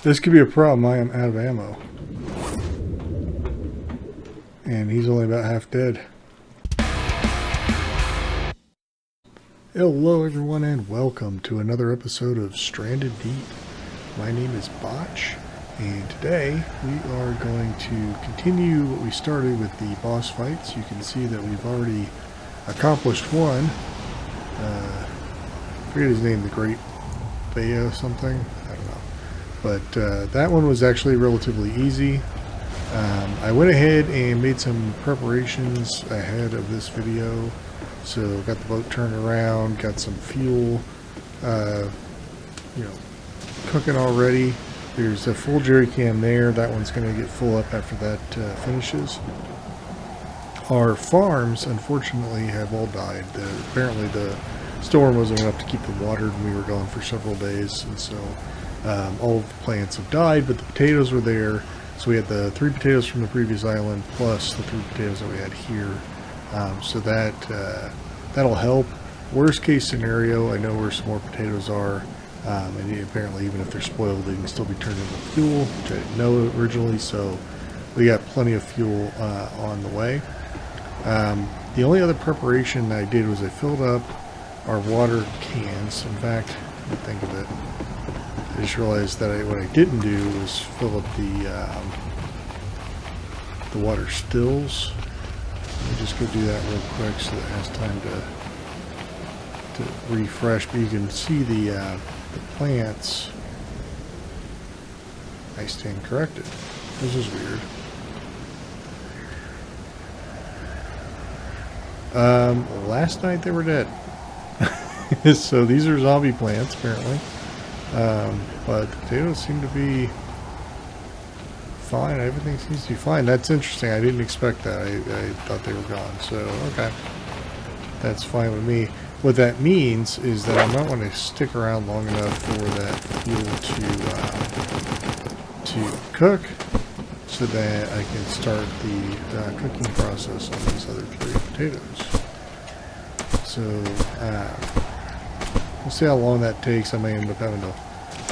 This could be a problem. I am out of ammo. And he's only about half dead. Hello everyone and welcome to another episode of Stranded Deep. My name is Botched, and today we are going to continue what we started with the boss fights. You can see that we've already accomplished one. I forget his name, the Great Bayo something? I don't know. But that one was actually relatively easy. I went ahead and made some preparations ahead of this video. So got the boat turned around, got some fuel, cooking already. There's a full jerry can there. That one's going to get full up after that finishes. Our farms, unfortunately, have all died. Apparently the storm wasn't enough to keep them watered, and we were gone for several days, and so all of the plants have died, but the potatoes were there. So we had the 3 potatoes from the previous island plus the 3 potatoes that we had here. So that'll help. Worst case scenario, I know where some more potatoes are, and apparently even if they're spoiled, they can still be turned into fuel, which I didn't know originally. So we got plenty of fuel on the way. The only other preparation I did was I filled up our water cans. In fact, let me think of it. I just realized that what I didn't do was fill up the water stills. Let me just go do that real quick so that it has time to refresh. But you can see the plants. I stand corrected. This is weird. Last night they were dead. So these are zombie plants apparently. But the potatoes seem to be fine. Everything seems to be fine. That's interesting. I didn't expect that. I thought they were gone. So, okay. That's fine with me. What that means is that I might want to stick around long enough for that fuel to cook so that I can start the cooking process on these other 3 potatoes. So, we'll see how long that takes. I may end up having to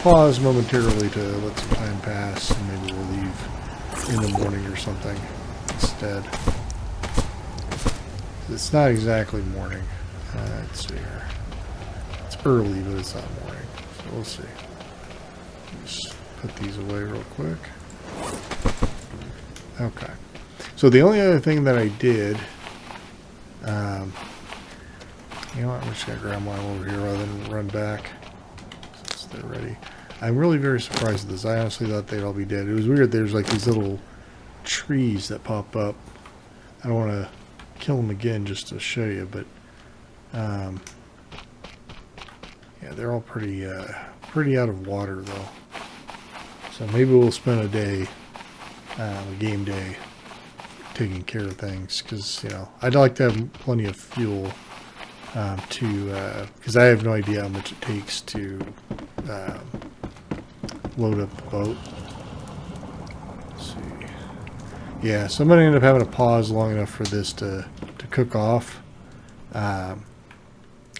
pause momentarily to let some time pass, and maybe we'll leave in the morning or something instead. It's not exactly morning. Let's see here. It's early, but it's not morning. So we'll see. Just put these away real quick. Okay. So the only other thing that I did, you know what, I'm just going to grab mine over here rather than run back since they're ready. I'm really very surprised at this. I honestly thought they'd all be dead. It was weird. There's like these little trees that pop up. I don't want to kill them again just to show you, but yeah, they're all pretty out of water though. So maybe we'll spend a day, a game day, taking care of things, because I'd like to have plenty of fuel because I have no idea how much it takes to load up the boat. Let's see. Yeah, so I'm going to end up having to pause long enough for this to cook off.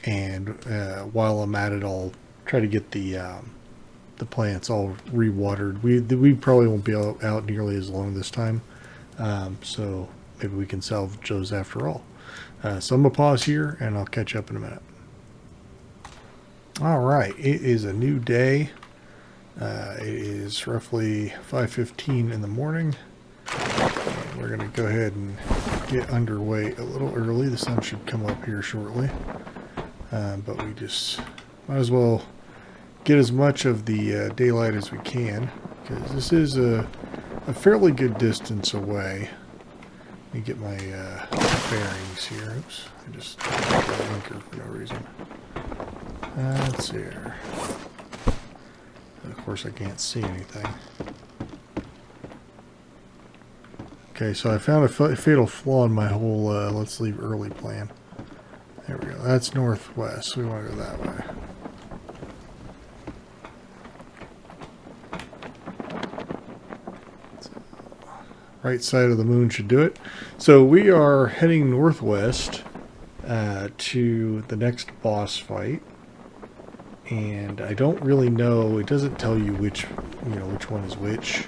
And while I'm at it, I'll try to get the plants all re-watered. We probably won't be out nearly as long this time. So maybe we can salvage those after all. So I'm going to pause here and I'll catch up in a minute. Alright, it is a new day. It is roughly 5:15 in the morning. And we're going to go ahead and get underway a little early. The sun should come up here shortly. But we just might as well get as much of the daylight as we can, because this is a fairly good distance away. Let me get my bearings here. Oops, I just got that anchor for no reason. Let's see here. Of course, I can't see anything. Okay, so I found a fatal flaw in my whole let's leave early plan. There we go. That's northwest. So we want to go that way. Right side of the moon should do it. So we are heading northwest to the next boss fight. and I don't really know. It doesn't tell you which one is which.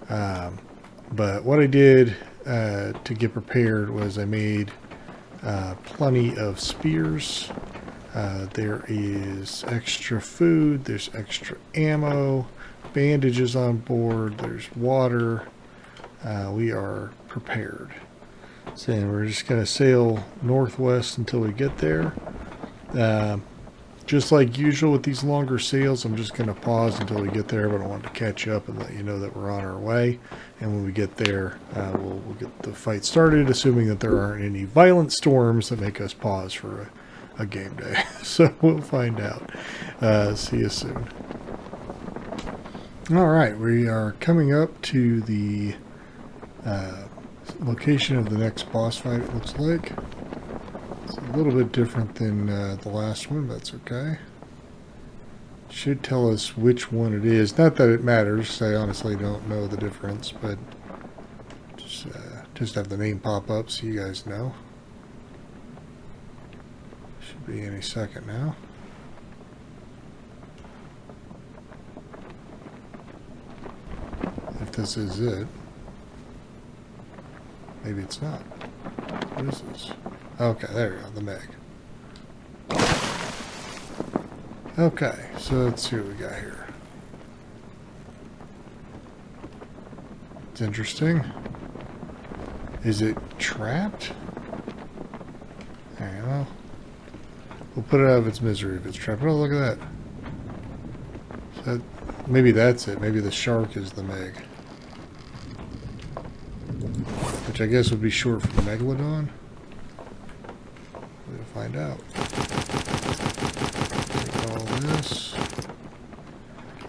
But what I did to get prepared was I made plenty of spears. There is extra food. There's extra ammo. Bandages on board. There's water. We are prepared. So we're just going to sail northwest until we get there. Just like usual with these longer sails, I'm just going to pause until we get there, but I want to catch up and let you know that we're on our way. And when we get there, we'll get the fight started, assuming that there aren't any violent storms that make us pause for a game day. So we'll find out. See you soon. All right, we are coming up to the location of the next boss fight, it looks like. It's a little bit different than the last one, but that's okay. It should tell us which one it is. Not that it matters. I honestly don't know the difference, but just have the name pop up so you guys know. Should be any second now. If this is it. Maybe it's not. What is this? Okay, there we go, the Meg. Okay, so let's see what we got here. It's interesting. Is it trapped? Alright, well, we'll put it out of its misery if it's trapped. Oh, look at that. So maybe that's it. Maybe the shark is the Meg. Which I guess would be short for Megalodon. We'll find out. Take all this.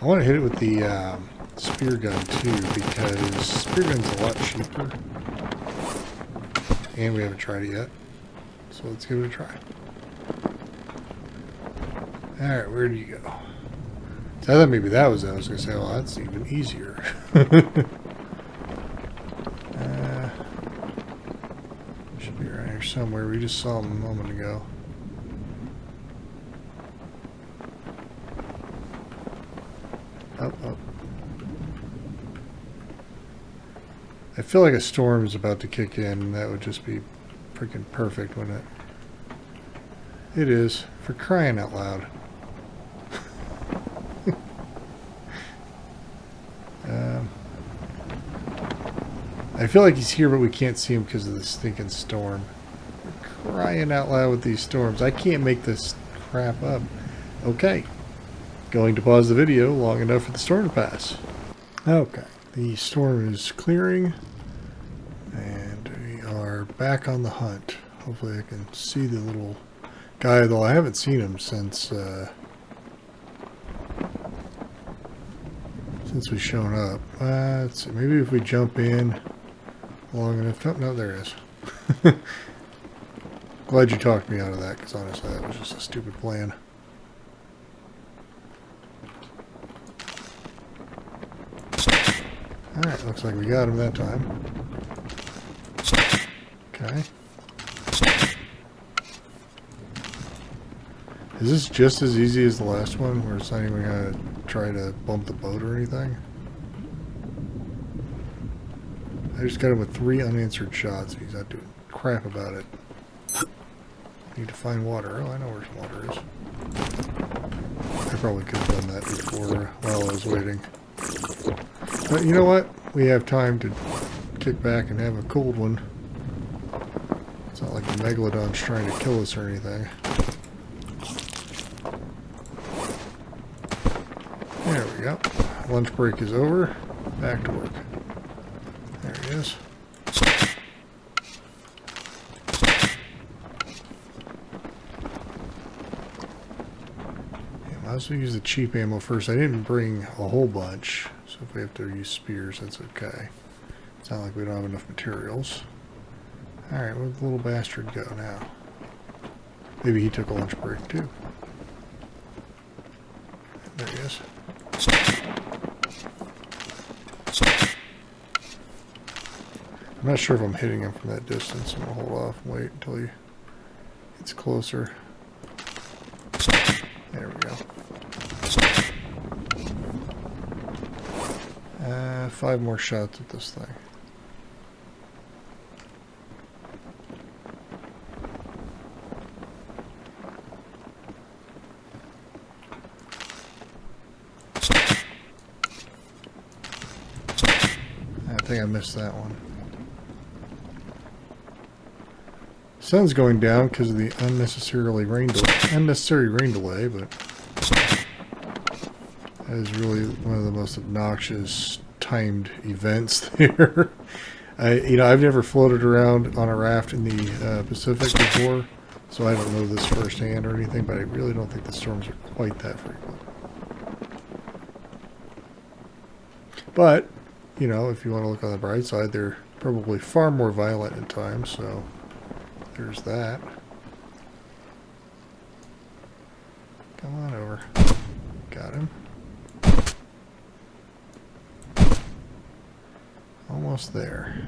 I want to hit it with the spear gun too, because spear gun's a lot cheaper. And we haven't tried it yet. So let's give it a try. Alright, where do you go? So I thought maybe that was it. I was going to say, well, that's even easier. Should be around here somewhere. We just saw him a moment ago. Oh, oh. I feel like a storm is about to kick in. That would just be freaking perfect, wouldn't it? It is. For crying out loud. I feel like he's here, but we can't see him because of the stinking storm. We're crying out loud with these storms. I can't make this crap up. Okay. Going to pause the video long enough for the storm to pass. Okay. The storm is clearing. And we are back on the hunt. Hopefully I can see the little guy, though I haven't seen him since we've shown up. Let's see. Maybe if we jump in long enough. Oh, no, there is. Glad you talked me out of that, because honestly that was just a stupid plan. Alright, looks like we got him that time. Okay. Is this just as easy as the last one, where it's not even going to try to bump the boat or anything? I just got him with 3 unanswered shots. He's not doing crap about it. Need to find water. Oh, I know where some water is. I probably could have done that before while I was waiting. But you know what? We have time to kick back and have a cold one. It's not like the Megalodon's trying to kill us or anything. There we go. Lunch break is over. Back to work. There he is. Yeah, might as well use the cheap ammo first. I didn't bring a whole bunch, so if we have to use spears, that's okay. It's not like we don't have enough materials. Alright, where'd the little bastard go now? Maybe he took a lunch break too. There he is. I'm not sure if I'm hitting him from that distance. I'm going to hold off and wait until he gets closer. There we go. 5 more shots at this thing. I think I missed that one. Sun's going down because of the unnecessary rain delay, but that is really one of the most obnoxious timed events there. I've never floated around on a raft in the Pacific before, so I don't know this firsthand or anything, but I really don't think the storms are quite that frequent. But, if you want to look on the bright side, they're probably far more violent at times, so there's that. Come on over. Got him. Almost there.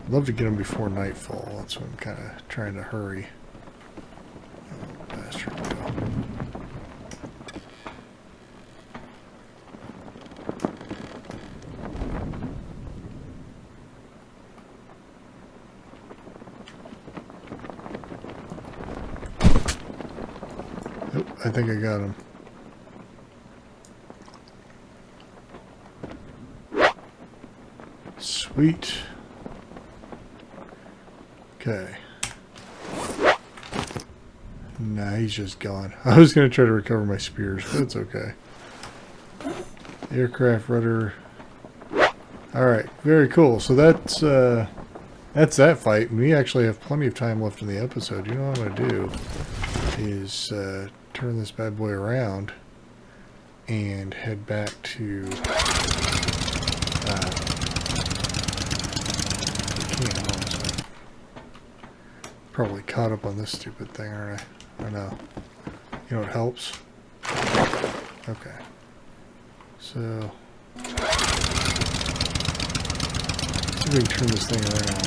I'd love to get him before nightfall. That's what I'm kind of trying to hurry. Oh, bastard. Go. Nope, I think I got him. Sweet. Okay. Nah, he's just gone. I was going to try to recover my spears, but it's okay. Aircraft rudder. Alright, very cool. So that's that fight. We actually have plenty of time left in the episode. You know what I'm going to do is turn this bad boy around and head back to probably caught up on this stupid thing, aren't I? I know. You know what helps? Okay. So, see if we can turn this thing around.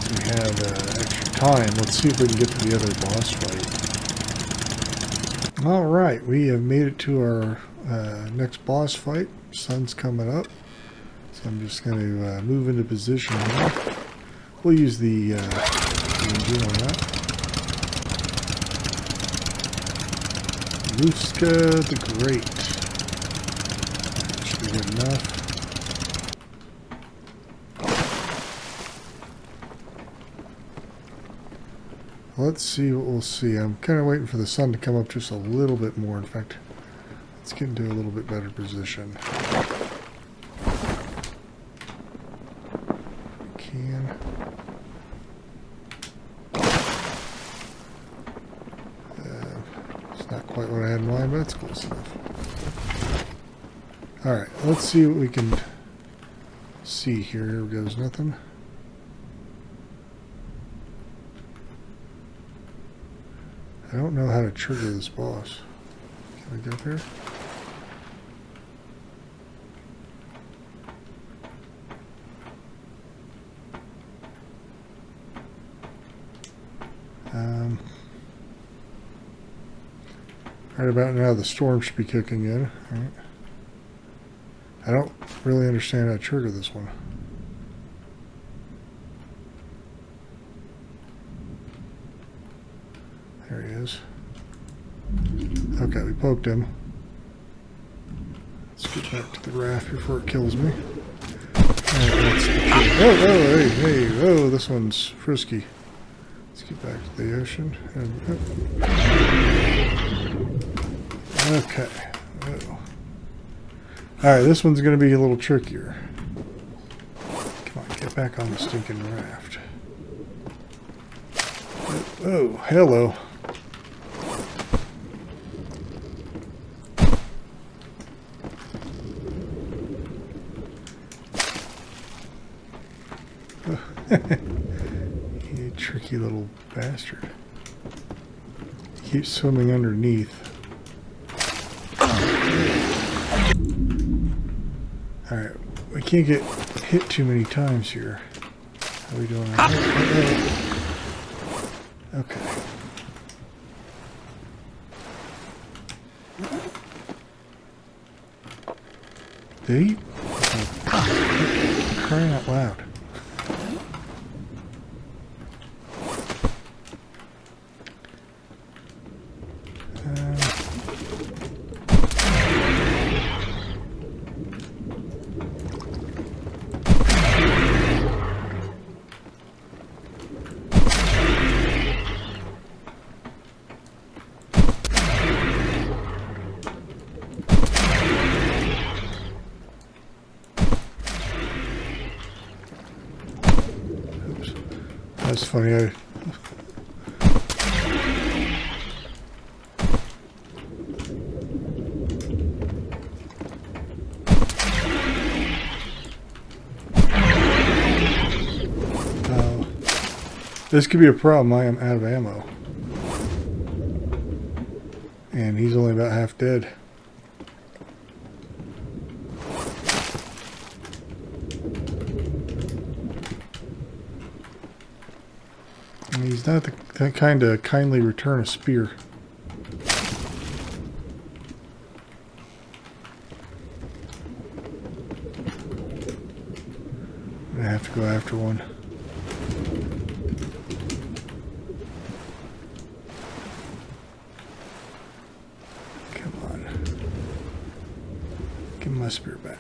So we have extra time. Let's see if we can get to the other boss fight. Alright, we have made it to our next boss fight. Sun's coming up. So I'm just going to move into position here. We'll use the engine on that. Luska the Great. That should be good enough. Let's see what we'll see. I'm kind of waiting for the sun to come up just a little bit more. In fact, let's get into a little bit better position. Quite what I had in mind, but it's close enough. Alright, let's see what we can see here. Here goes nothing. I don't know how to trigger this boss. Can we go up here? Right about now, the storm should be kicking in. Right. I don't really understand how to trigger this one. There he is. Okay, we poked him. Let's get back to the raft before it kills me. Hey, this one's frisky. Let's get back to the ocean. Okay. Alright, this one's going to be a little trickier. Come on, get back on the stinking raft. Oh, hello. You tricky little bastard. He keeps swimming underneath. Alright, we can't get hit too many times here. How are we doing? Okay. Did he? Oh, crying out loud. That's funny. This could be a problem. I am out of ammo. And he's only about half dead. And he's not the kind to kindly return a spear. I have to go after one. Give my spear back.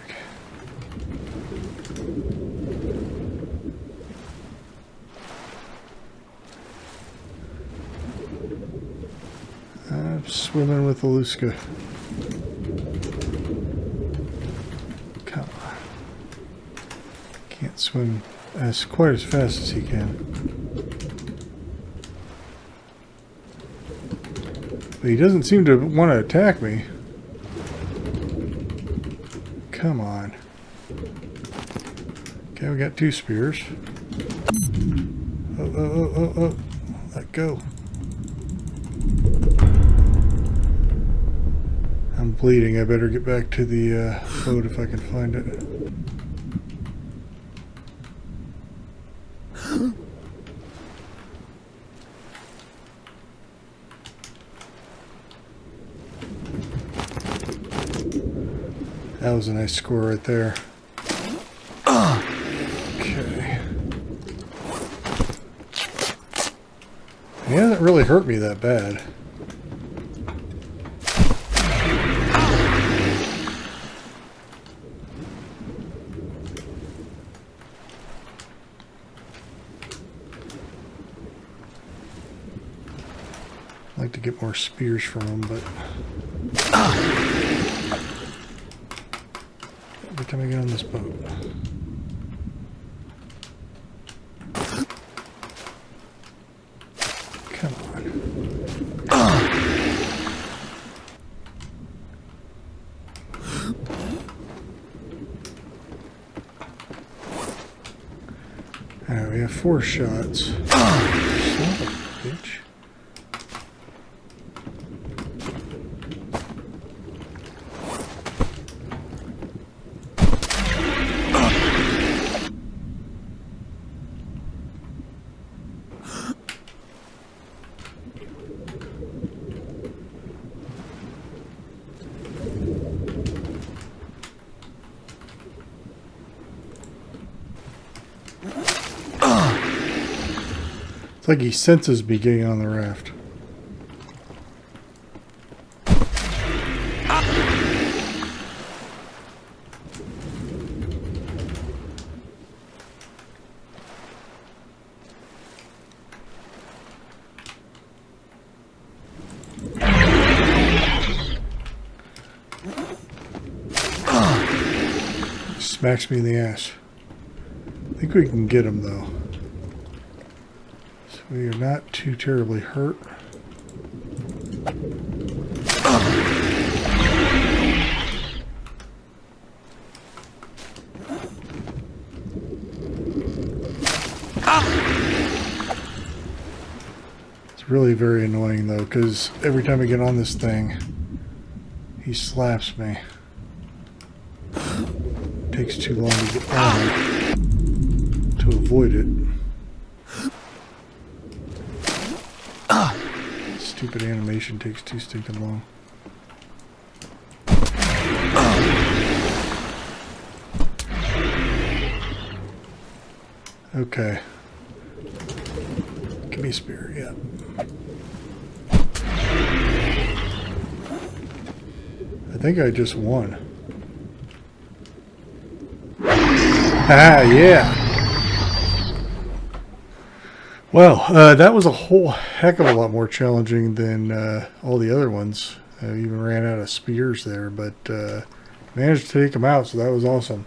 I'm swimming with Aluska. Come on. Can't swim quite as fast as he can. But he doesn't seem to want to attack me. Come on. Okay, we got 2 spears. Oh. Let go. I'm bleeding. I better get back to the boat if I can find it. That was a nice score right there. Okay. He hasn't really hurt me that bad. I'd like to get more spears from him, but... every time I get on this boat. Come on. Alright, we have 4 shots. Son of a bitch. It's like he senses me getting on the raft. Smacks me in the ass. I think we can get him though. So we are not too terribly hurt. It's really very annoying though, because every time I get on this thing, he slaps me. Takes too long to get on to avoid it. Stupid animation takes too stinking long. Okay. Give me a spear, yeah. I think I just won. Ah, yeah. Well, that was a whole heck of a lot more challenging than all the other ones. I even ran out of spears there, but managed to take them out, so that was awesome.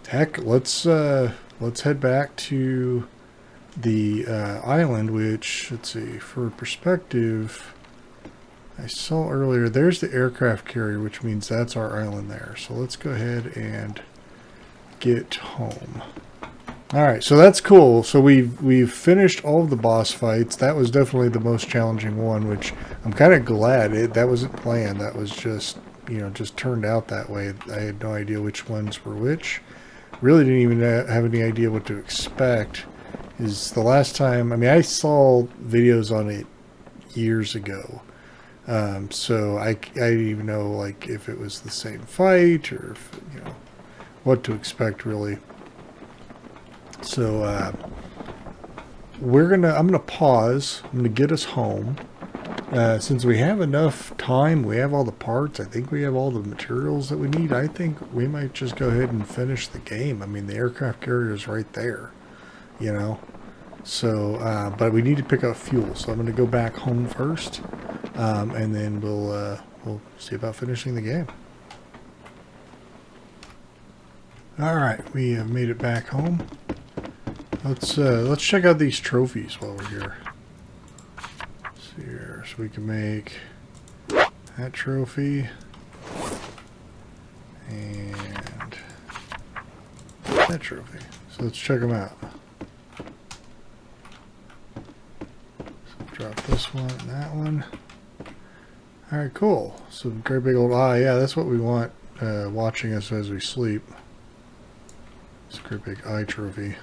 Heck, let's head back to the island, which, let's see, for perspective, I saw earlier, there's the aircraft carrier, which means that's our island there. So let's go ahead and get home. Alright, so that's cool. So we've finished all of the boss fights. That was definitely the most challenging one, which I'm kind of glad. That wasn't planned. That was just, you know, just turned out that way. I had no idea which ones were which. Really didn't even have any idea what to expect. Is the last time, I mean, I saw videos on it years ago. So I didn't even know, like, if it was the same fight or if, you know, what to expect really. So I'm gonna pause. I'm gonna get us home. Since we have enough time, we have all the parts. I think we have all the materials that we need. I think we might just go ahead and finish the game. I mean, the aircraft carrier is right there, you know. So, but we need to pick up fuel. So I'm gonna go back home first, and then we'll see about finishing the game. All right, we have made it back home. Let's check out these trophies while we're here. Let's see here, so we can make that trophy and that trophy. So let's check them out. So drop this one and that one. All right, cool. So great big old eye. Yeah, that's what we want watching us as we sleep. It's a great big eye trophy.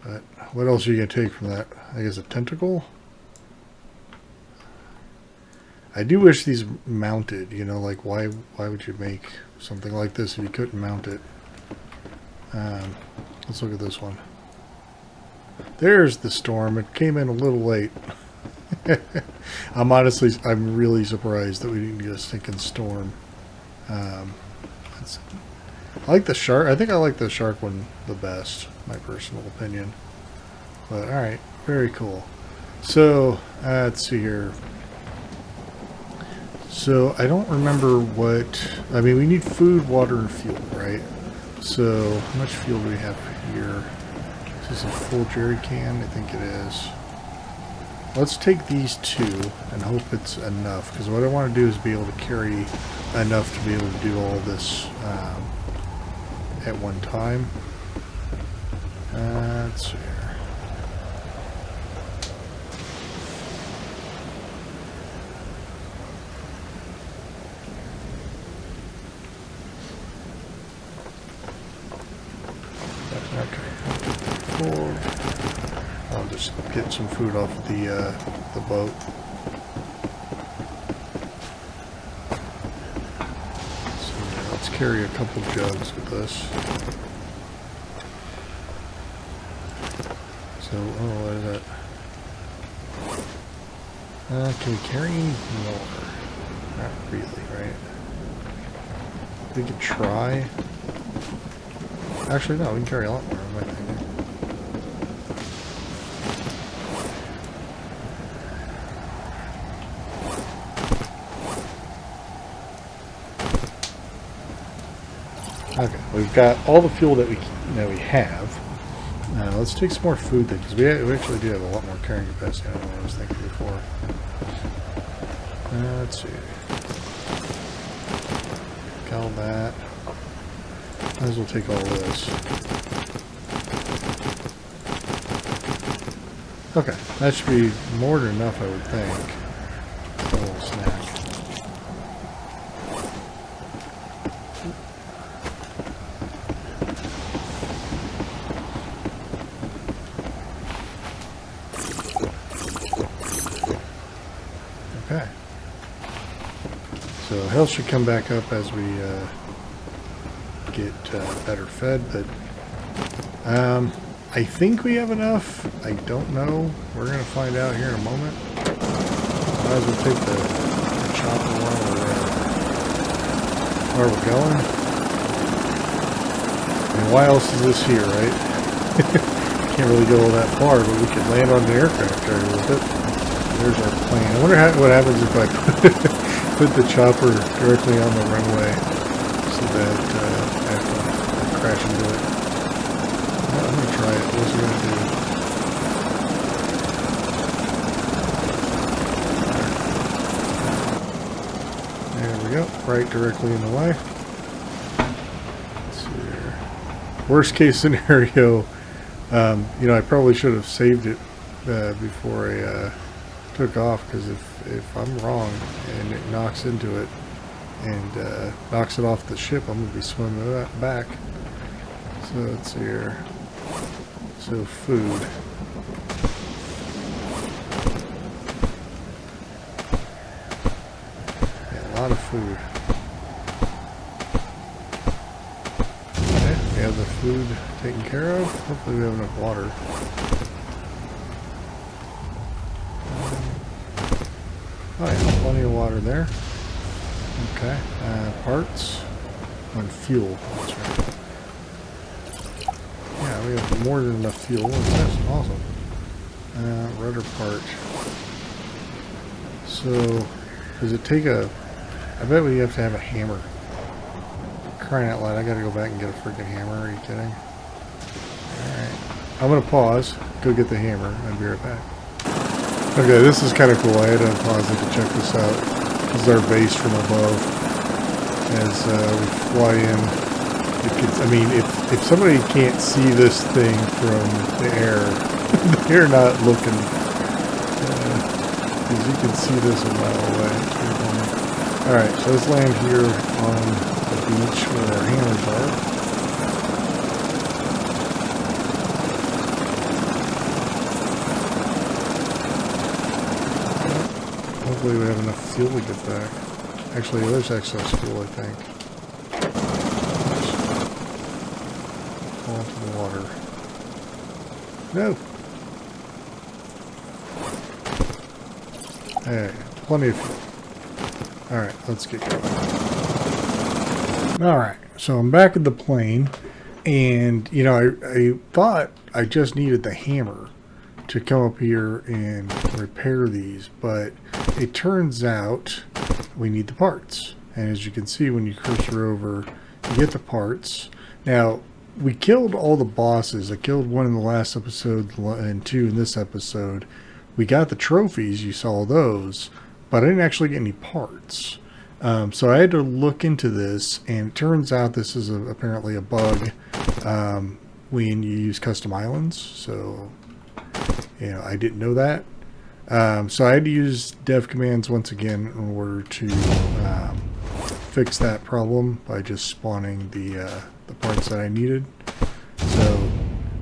But what else are you going to take from that? I guess a tentacle? I do wish these mounted, you know, like why would you make something like this if you couldn't mount it? Let's look at this one. There's the storm. It came in a little late. I'm really surprised that we didn't get a stinking storm. I like the shark. I think I like the shark one the best, my personal opinion. But alright, very cool. So, let's see here. So, I don't remember what... I mean, we need food, water, and fuel, right? So, how much fuel do we have here? Is this a full jerry can? I think it is. Let's take these two and hope it's enough. Because what I want to do is be able to carry enough to be able to do all this at one time. Let's see here. I'll just get some food off the boat. So let's carry a couple jugs with us. So, oh, what is that? Can we carry any more? Not really, right? We could try. Actually, no, we can carry a lot more, in my opinion. Okay, we've got all the fuel that we have. Let's take some more food then, because we actually do have a lot more carrying capacity than I was thinking before. Let's see. Got all that. Might as well take all this. Okay, that should be more than enough, I would think. A little snack. Okay. So health should come back up as we get better fed, but I think we have enough. I don't know. We're going to find out here in a moment. Might as well take the chopper while we're going. And why else is this here, right? Can't really go that far, but we could land on the aircraft carrier with it. There's our plane. I wonder what happens if I put the chopper directly on the runway so that I have to crash into it. Well, I'm going to try it. What's it going to do? There we go. Right directly in the way. Let's see here. Worst case scenario, you know, I probably should have saved it before I took off, because if I'm wrong and it knocks into it and knocks it off the ship, I'm going to be swimming back. So let's see here. So food. Yeah, a lot of food. Okay, we have the food taken care of. Hopefully we have enough water. Oh yeah, plenty of water there. Okay, parts and fuel. That's right. Yeah, we have more than enough fuel. That's awesome. Rudder part. So, does it take a... I bet we have to have a hammer. Crying out loud, I gotta go back and get a freaking hammer. Are you kidding? Alright. I'm gonna pause, go get the hammer, and be right back. Okay, this is kind of cool. I had to pause it to check this out. This is our base from above. As we fly in, I mean, if somebody can't see this thing from the air, they're not looking. Because you can see this a mile away. It's pretty funny. Alright, so let's land here on the beach where our hammers are. Hopefully we have enough fuel to get back. Actually, there's excess fuel, I think. Fall into the water. No! Hey, plenty of fuel. Alright, let's get going. Alright, so I'm back at the plane, and, you know, I thought I just needed the hammer to come up here and repair these, but it turns out we need the parts. And as you can see, when you cursor over, you get the parts. Now, we killed all the bosses. I killed one in the last episode and two in this episode. We got the trophies, you saw those, but I didn't actually get any parts. So I had to look into this, and it turns out this is apparently a bug when you use custom islands. So, you know, I didn't know that. So I had to use dev commands once again in order to fix that problem by just spawning the parts that I needed. So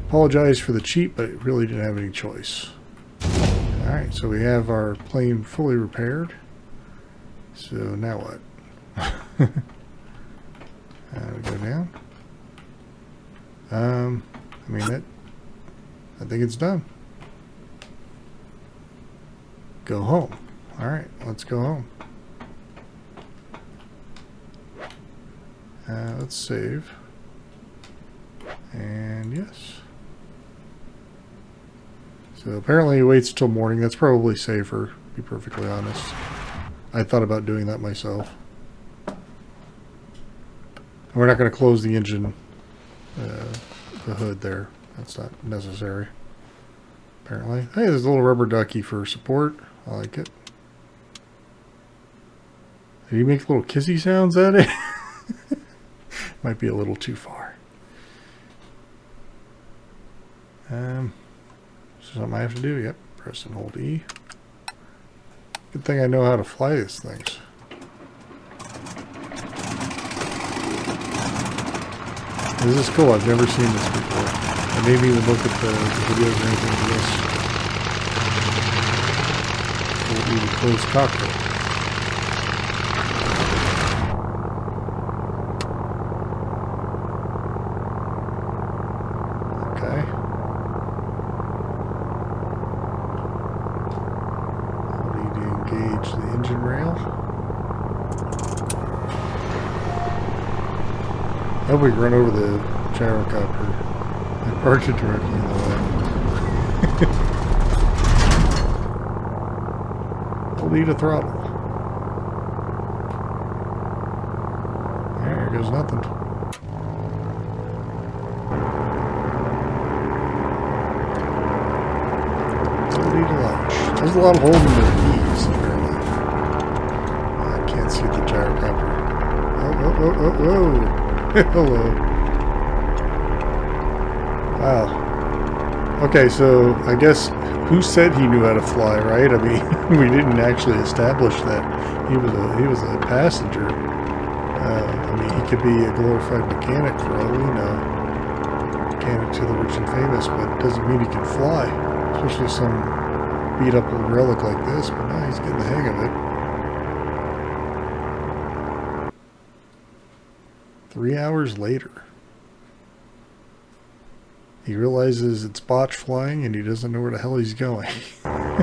apologize for the cheat, but it really didn't have any choice. Alright, so we have our plane fully repaired. So now what? We go down. I mean, I think it's done. Go home. Alright, let's go home. Let's save. And yes. So apparently it waits till morning. That's probably safer, to be perfectly honest. I thought about doing that myself. And we're not going to close the engine, the hood there. That's not necessary. Apparently. Hey, there's a little rubber ducky for support. I like it. Did he make little kissy sounds at it? Might be a little too far. Something I have to do. Yep. Press and hold E. Good thing I know how to fly these things. This is cool. I've never seen this before. I didn't even look at the videos or anything for this. Hold E to close cockpit. engage the engine rail. I hope we can run over the gyrocopter and park it directly in the way. We'll need a throttle. There goes nothing. We'll need a launch. There's a lot of holding their knees, apparently. I can't see the gyrocopter. Whoa. Hello. Wow. Okay, so I guess who said he knew how to fly, right? I mean, we didn't actually establish that he was a passenger. I mean, he could be a glorified mechanic for all we know. Mechanic to the rich and famous, but it doesn't mean he can fly. Especially some beat up old relic like this, but now he's getting the hang of it. 3 hours later. He realizes it's botched flying and he doesn't know where the hell he's going. Alright.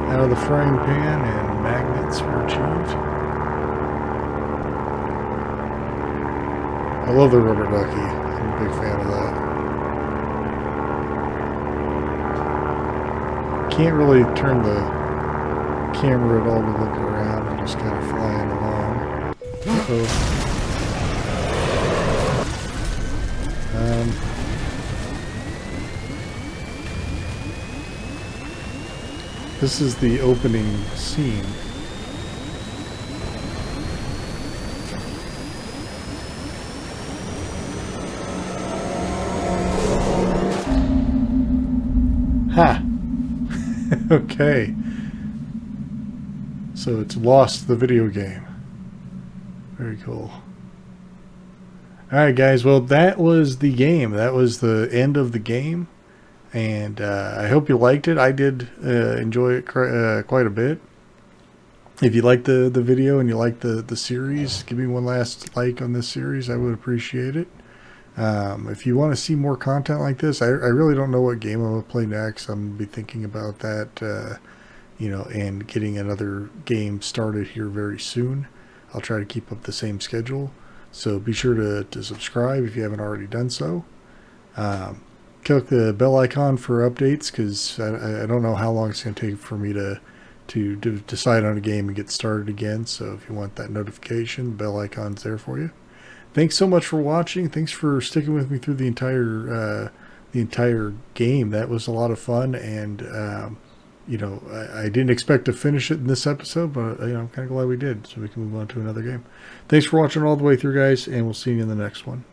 Out of the frying pan and magnets were achieved. I love the rubber ducky. I'm a big fan of that. Can't really turn the camera at all to look around. I'm just kind of flying along. Uh-oh. This is the opening scene. Ha! Okay. So it's lost the video game. Very cool. Alright guys, well that was the game. That was the end of the game. And I hope you liked it. I did enjoy it quite a bit. If you liked the video and you liked the series, give me one last like on this series. I would appreciate it. If you want to see more content like this, I really don't know what game I'm going to play next. I'm going to be thinking about that, you know, and getting another game started here very soon. I'll try to keep up the same schedule. So be sure to subscribe if you haven't already done so. Click the bell icon for updates, because I don't know how long it's going to take for me to decide on a game and get started again. So if you want that notification, the bell icon's there for you. Thanks so much for watching. Thanks for sticking with me through the entire game. That was a lot of fun, and you know, I didn't expect to finish it in this episode, but you know, I'm kind of glad we did, so we can move on to another game. Thanks for watching all the way through, guys, and we'll see you in the next one.